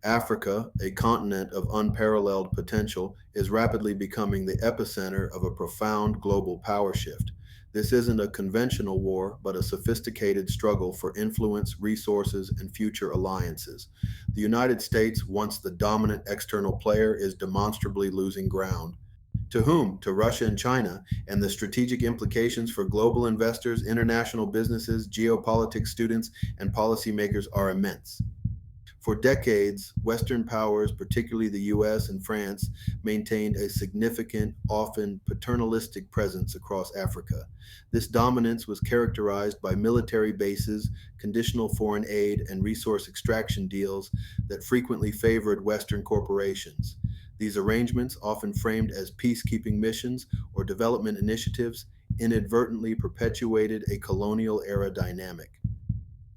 Africa, a continent of unparalleled potential, is rapidly becoming the epicenter of a profound global power shift. This isn't a conventional war, but a sophisticated struggle for influence, resources, and future alliances. The United States, once the dominant external player, is demonstrably losing ground. To whom? To Russia and China, and the strategic implications for global investors, international businesses, geopolitics students, and policymakers are immense. For decades, Western powers, particularly the US and France, maintained a significant, often paternalistic presence across Africa. This dominance was characterized by military bases, conditional foreign aid, and resource extraction deals that frequently favored Western corporations. These arrangements, often framed as peacekeeping missions or development initiatives, inadvertently perpetuated a colonial era dynamic.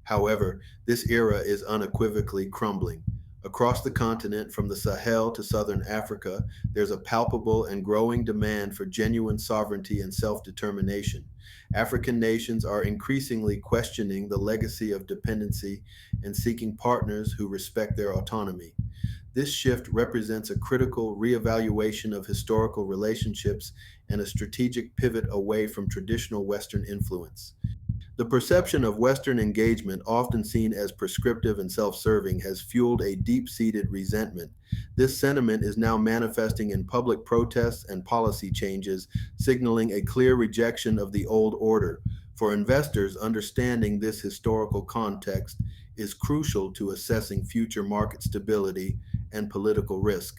However, this era is unequivocally crumbling. Across the continent, from the Sahel to southern Africa, there's a palpable and growing demand for genuine sovereignty and self determination. African nations are increasingly questioning the legacy of dependency and seeking partners who respect their autonomy. This shift represents a critical reevaluation of historical relationships and a strategic pivot away from traditional Western influence. The perception of Western engagement, often seen as prescriptive and self serving, has fueled a deep seated resentment. This sentiment is now manifesting in public protests and policy changes, signaling a clear rejection of the old order. For investors, understanding this historical context is crucial to assessing future market stability and political risk.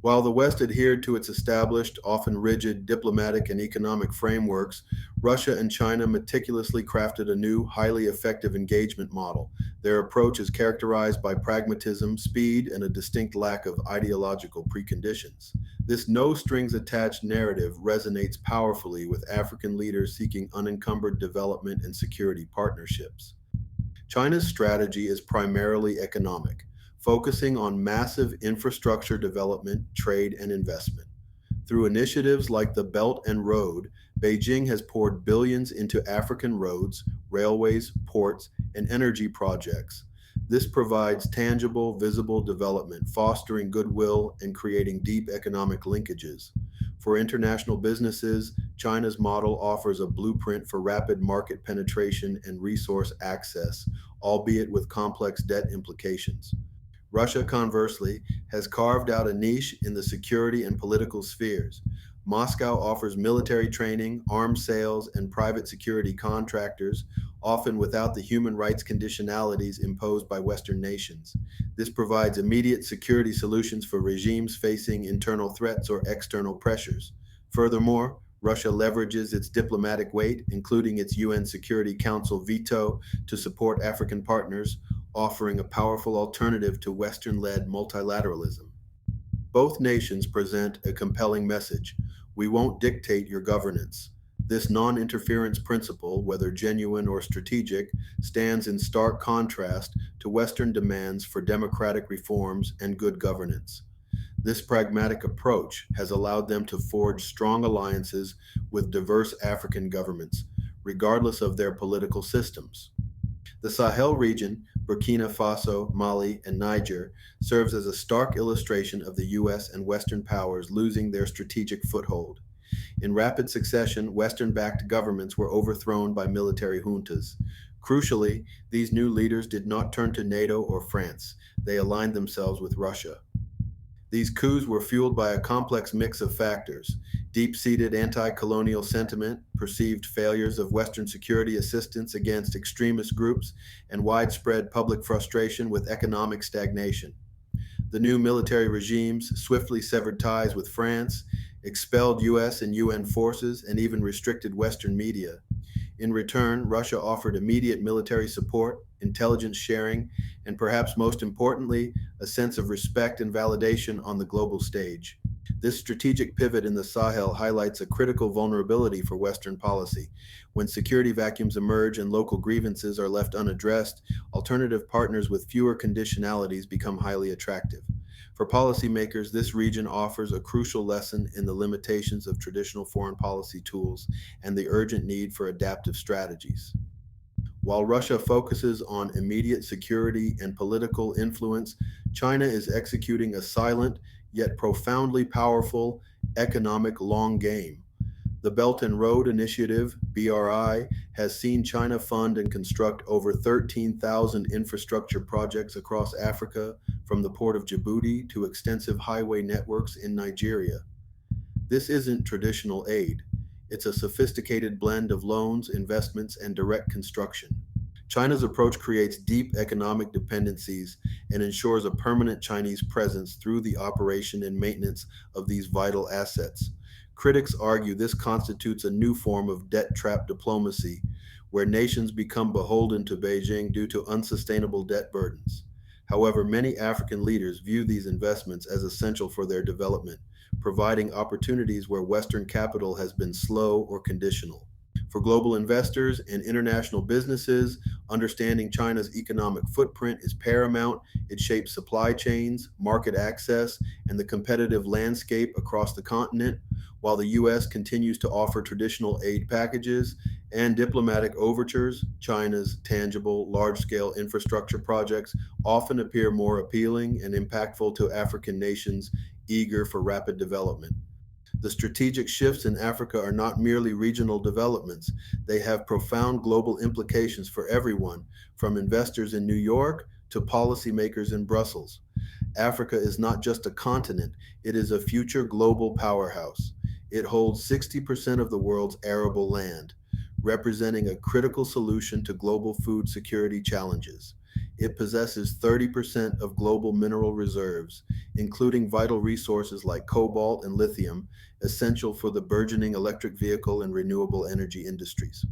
While the West adhered to its established, often rigid diplomatic and economic frameworks, Russia and China meticulously crafted a new, highly effective engagement model. Their approach is characterized by pragmatism, speed, and a distinct lack of ideological preconditions. This no strings attached narrative resonates powerfully with African leaders seeking unencumbered development and security partnerships. China's strategy is primarily economic, focusing on massive infrastructure development, trade, and investment. Through initiatives like the Belt and Road, Beijing has poured billions into African roads, railways, ports, and energy projects. This provides tangible, visible development, fostering goodwill and creating deep economic linkages. For international businesses, China's model offers a blueprint for rapid market penetration and resource access, albeit with complex debt implications. Russia, conversely, has carved out a niche in the security and political spheres. Moscow offers military training, arms sales, and private security contractors, often without the human rights conditionalities imposed by Western nations. This provides immediate security solutions for regimes facing internal threats or external pressures. Furthermore, Russia leverages its diplomatic weight, including its UN Security Council veto, to support African partners, offering a powerful alternative to Western led multilateralism. Both nations present a compelling message: we won't dictate your governance. This non interference principle, whether genuine or strategic, stands in stark contrast to Western demands for democratic reforms and good governance. This pragmatic approach has allowed them to forge strong alliances with diverse African governments, regardless of their political systems. The Sahel region, Burkina Faso, Mali, and Niger, serves as a stark illustration of the US and Western powers losing their strategic foothold. In rapid succession, Western backed governments were overthrown by military juntas. Crucially, these new leaders did not turn to NATO or France, they aligned themselves with Russia. These coups were fueled by a complex mix of factors: deep seated anti colonial sentiment, perceived failures of Western security assistance against extremist groups, and widespread public frustration with economic stagnation. The new military regimes swiftly severed ties with France, expelled US and UN forces, and even restricted Western media. In return, Russia offered immediate military support, intelligence sharing, and perhaps most importantly, a sense of respect and validation on the global stage. This strategic pivot in the Sahel highlights a critical vulnerability for Western policy. When security vacuums emerge and local grievances are left unaddressed, alternative partners with fewer conditionalities become highly attractive. For policymakers, this region offers a crucial lesson in the limitations of traditional foreign policy tools and the urgent need for adaptive strategies. While Russia focuses on immediate security and political influence, China is executing a silent yet profoundly powerful economic long game. The Belt and Road Initiative, BRI, has seen China fund and construct over 13,000 infrastructure projects across Africa, from the port of Djibouti to extensive highway networks in Nigeria. This isn't traditional aid. It's a sophisticated blend of loans, investments, and direct construction. China's approach creates deep economic dependencies and ensures a permanent Chinese presence through the operation and maintenance of these vital assets. Critics argue this constitutes a new form of debt trap diplomacy, where nations become beholden to Beijing due to unsustainable debt burdens. However, many African leaders view these investments as essential for their development, providing opportunities where Western capital has been slow or conditional. For global investors and international businesses, understanding China's economic footprint is paramount. It shapes supply chains, market access, and the competitive landscape across the continent. While the U.S. continues to offer traditional aid packages and diplomatic overtures, China's tangible, large scale infrastructure projects often appear more appealing and impactful to African nations eager for rapid development. The strategic shifts in Africa are not merely regional developments, they have profound global implications for everyone, from investors in New York to policymakers in Brussels. Africa is not just a continent, it is a future global powerhouse. It holds 60% of the world's arable land, representing a critical solution to global food security challenges. It possesses 30% of global mineral reserves, including vital resources like cobalt and lithium, essential for the burgeoning electric vehicle and renewable energy industries.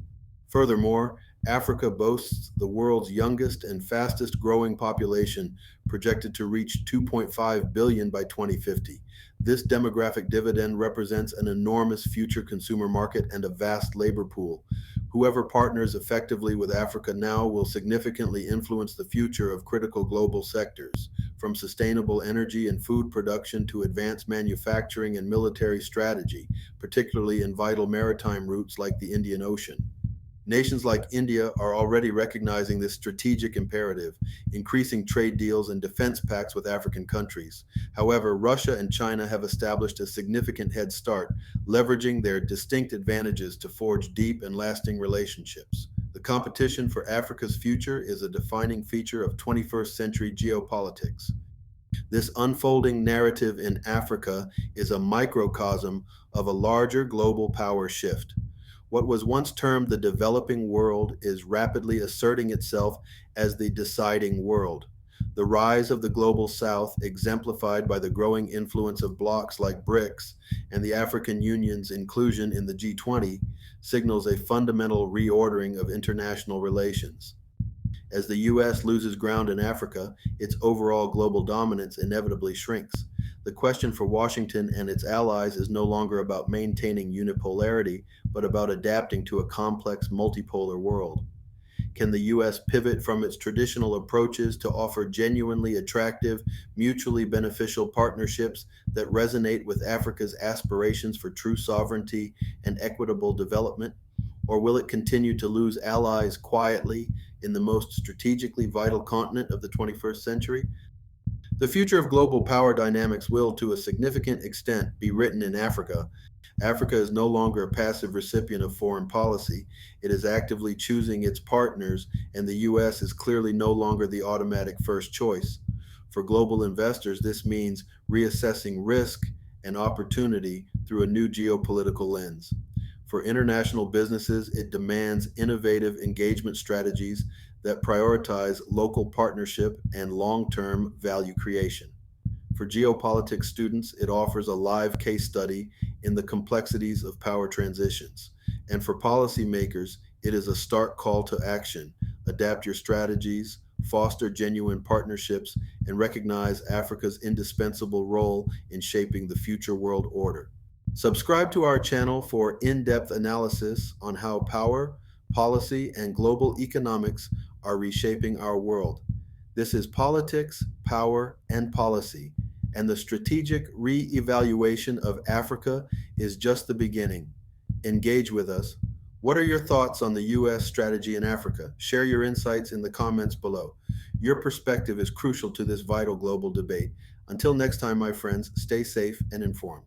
Furthermore, Africa boasts the world's youngest and fastest growing population, projected to reach 2.5 billion by 2050. This demographic dividend represents an enormous future consumer market and a vast labor pool. Whoever partners effectively with Africa now will significantly influence the future of critical global sectors, from sustainable energy and food production to advanced manufacturing and military strategy, particularly in vital maritime routes like the Indian Ocean. Nations like India are already recognizing this strategic imperative, increasing trade deals and defense pacts with African countries. However, Russia and China have established a significant head start, leveraging their distinct advantages to forge deep and lasting relationships. The competition for Africa's future is a defining feature of 21st century geopolitics. This unfolding narrative in Africa is a microcosm of a larger global power shift. What was once termed the developing world is rapidly asserting itself as the deciding world. The rise of the global south, exemplified by the growing influence of blocs like BRICS and the African Union's inclusion in the G20, signals a fundamental reordering of international relations. As the U.S. loses ground in Africa, its overall global dominance inevitably shrinks. The question for Washington and its allies is no longer about maintaining unipolarity, but about adapting to a complex multipolar world. Can the U.S. pivot from its traditional approaches to offer genuinely attractive, mutually beneficial partnerships that resonate with Africa's aspirations for true sovereignty and equitable development? Or will it continue to lose allies quietly in the most strategically vital continent of the 21st century? The future of global power dynamics will, to a significant extent, be written in Africa. Africa is no longer a passive recipient of foreign policy. It is actively choosing its partners, and the U.S. is clearly no longer the automatic first choice. For global investors, this means reassessing risk and opportunity through a new geopolitical lens. For international businesses, it demands innovative engagement strategies that prioritize local partnership and long term value creation. For geopolitics students, it offers a live case study in the complexities of power transitions. And for policymakers, it is a stark call to action. Adapt your strategies, foster genuine partnerships, and recognize Africa's indispensable role in shaping the future world order. Subscribe to our channel for in depth analysis on how power, policy, and global economics are reshaping our world. This is Politics, Power, and Policy, and the strategic re evaluation of Africa is just the beginning. Engage with us. What are your thoughts on the U.S. strategy in Africa? Share your insights in the comments below. Your perspective is crucial to this vital global debate. Until next time, my friends, stay safe and informed.